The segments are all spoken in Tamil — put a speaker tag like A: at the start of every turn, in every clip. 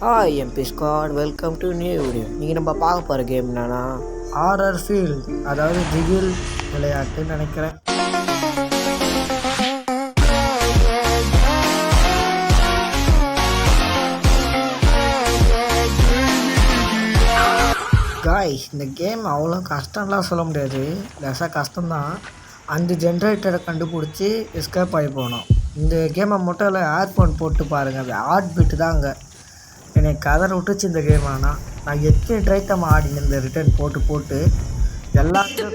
A: Hi MP squad, welcome to new video. நீங்கள் நம்ம பார்க்க போகிற கேம் என்னன்னா ஹாரர் ஃபீல்ட், அதாவது திகில் விளையாட்டுன்னு நினைக்கிறேன். காய்ஸ், இந்த கேம் அவ்வளோ கஷ்டம்லாம் சொல்ல முடியாது, லேசாக கஷ்டம்தான். அந்த ஜென்ரேட்டரை கண்டுபிடிச்சி எஸ்கேப் ஆகி போனோம். இந்த கேமை மட்டும் இல்லை, ஏர்ஃபோன் போட்டு பாருங்கள், அது ஹார்ட் பீட்டு தான் அங்கே என்னை கதற விட்டுச்சு இந்த கேம். ஆனால் நான் எத்தனை ட்ரைத்தம் ஆடினேன் இந்த ரிட்டர்ன் போட்டு எல்லாத்தையும்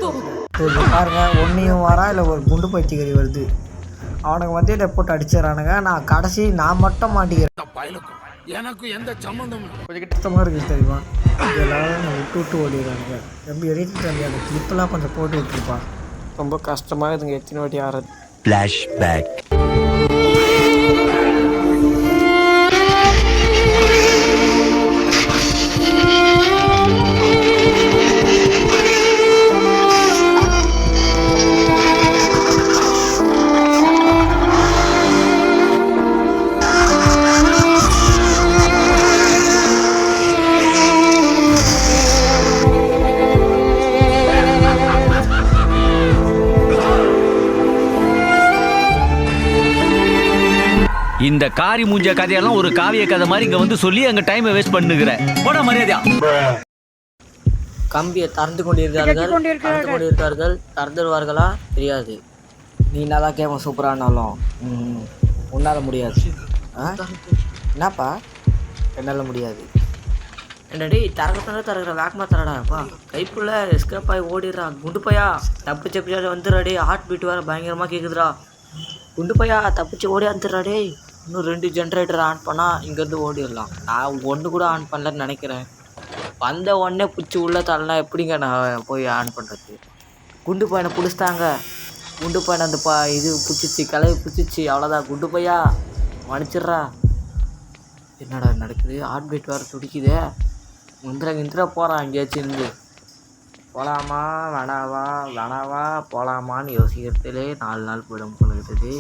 A: பாருங்கள். ஒன்றையும் வரா இல்லை ஒரு குண்டு பைத்தியகரி வருது, அவனுக்கு வந்து இதை போட்டு அடிச்சிடறானுங்க. நான் கடைசி நான் மட்டும் மாட்டிக்கிறேன்.
B: எனக்கு எந்த சம்மந்தம்
A: கொஞ்சம் கஷ்டமாக இருக்குது தெரியுமா? எல்லாரும் விட்டு ஓடிடுறானுங்க. ரொம்ப எடிட் பண்ணி அந்த கிளிப்பெல்லாம் கொஞ்சம் போட்டு விட்டுருப்பான். ரொம்ப கஷ்டமாக இதுங்க எத்தனை வாட்டி ஆறது.
C: ஃப்ளாஷ்பேக்.
D: இந்த காரி மூஞ்ச கதையெல்லாம் ஒரு காவிய கதை மாதிரி இங்க வந்து சொல்லி அங்க டைமை வேஸ்ட் பண்ணுகிற போட மரியாதையா.
A: கம்பியை திறந்து கொண்டிருக்கார்கள் திறந்துடுவார்களா தெரியாது. நீ நல்லா கேம சூப்பரானாலும் உன்னால் முடியாது. என்னப்பா என்னால் முடியாது. என்னடி தரகிற வேகமாக தரடாப்பா, கைப்புள்ள எஸ்கேப் ஆகி ஓடிடுறான். குண்டு பையா தப்பிச்சு எப்படியாவது வந்துடுறாடே. ஹார்ட் பீட் வேறு பயங்கரமாக கேட்குதுடா. குண்டு பையா தப்பிச்சு ஓடி வந்துடுறாடே. இன்னும் 2 ஜென்ரேட்டர் ஆன் பண்ணால் இங்கேருந்து ஓடிடலாம். நான் ஒன்று கூட ஆன் பண்ணலன்னு நினைக்கிறேன். வந்த உடனே பிடிச்சி உள்ளே தரலாம், எப்படிங்க நான் போய் ஆன் பண்ணுறது? குண்டு பையனை பிடிச்சிட்டாங்க. குண்டு பையனை அந்த இது பிடிச்சிச்சு, கிளவி பிடிச்சிச்சு, அவ்வளோதான். குண்டு பையா மன்னிச்சிட்றா. என்னடா நடக்குது? ஹார்ட் பீட் வேறு துடிக்குதே. முந்திர போகிறான் எங்கேயாச்சும் இருந்து. போகலாமா வேணாவா போகலாமான்னு யோசிக்கிறதுலே 4 நாள் போயிடும் போல இருக்குது.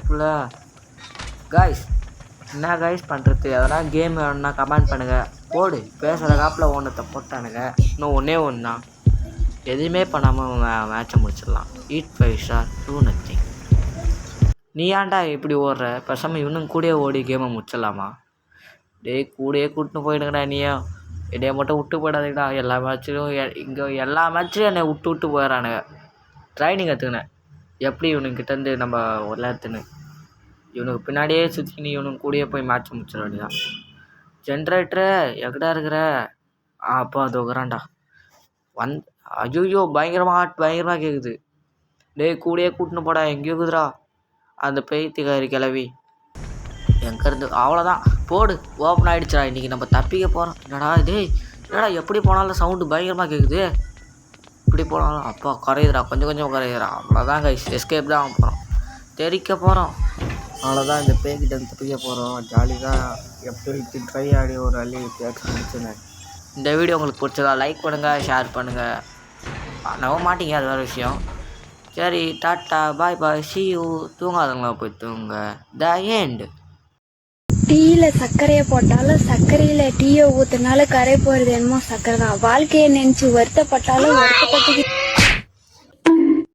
A: ஃபுல்ல காய்ஸ், என்ன காய்ஸ் பண்ணுறது? அதெல்லாம் கேம் வேணும்னா கமெண்ட் பண்ணுங்கள். போடு, பேசுகிற காப்பில் ஒன்றத்தை போட்டானுங்க. இன்னும் ஒன்று தான், எதுவுமே பண்ணாமல் மேட்சை முடிச்சிடலாம். 8-5 ஸ்டார் 2 நத்திங். நீ ஏன்டா இப்படி ஓடுற? பேசாமல் இன்னும் கூடயே ஓடி கேமை முடிச்சிடலாமா? கூடயே கூட்டின்னு போயிடுங்கடா. நீயோ என்னைய மட்டும் விட்டு போயிடாதீங்கடா. எல்லா மேட்ச்லையும் என்னை விட்டு போயிடறானுங்க. ட்ரைனிங் எடுத்துக்கினேன் எப்படி இவனுக்கிட்டேருந்து நம்ம விளையாடுத்துன்னு. இவனுக்கு பின்னாடியே சுற்றிக்கின்னு இவனுக்கு கூடயே போய் மேட்ச் முடிச்சிட வேண்டியதான். ஜென்ரேட்டரு எங்கடா இருக்கிற? அப்போ அது உக்கிறான்டா. ஐயோ பயங்கரமாக கேட்குது. கூடயே கூட்டின்னு போடா. எங்கேயோ இருக்குதுடா அந்த பேய்த்திகாரி கிளவி. எங்கேருந்து? அவ்வளோதான், போடு, ஓப்பன் ஆகிடுச்சுடா. இன்றைக்கி நம்ம தப்பிக்க போகிறோம். என்னடா எப்படி போனாலும் சவுண்டு பயங்கரமாக கேட்குது. இப்படி போனாலும் அப்பா குறையுதுடா, கொஞ்சம் குறையுதுடா. அவ்வளோதான் கைஸ், எஸ்கேப் தான் போகிறோம், தெரிக்க போகிறோம். அவ்வளோதான், இந்த பேய்கிட்ட தப்பிக்க போகிறோம். ஜாலியாக எப்படி ட்ரை ஆடி ஒரு அள்ளி பேச்சு முடிச்சுனேன். இந்த வீடியோ உங்களுக்கு பிடிச்சதா லைக் பண்ணுங்கள், ஷேர் பண்ணுங்கள். நம்ப மாட்டீங்க, அது வேறு விஷயம். சரி, tata, bye bye, see you. தூங்காதவங்களா போய் தூங்க. The end.
E: டீயில சர்க்கரையை போட்டாலும் சர்க்கரையில டீயை ஊத்துனாலும் கரை போறது என்னமோ சர்க்கரை தான். வாழ்க்கையை நினைச்சு வருத்தப்பட்டாலும் வருத்தப்பட்டு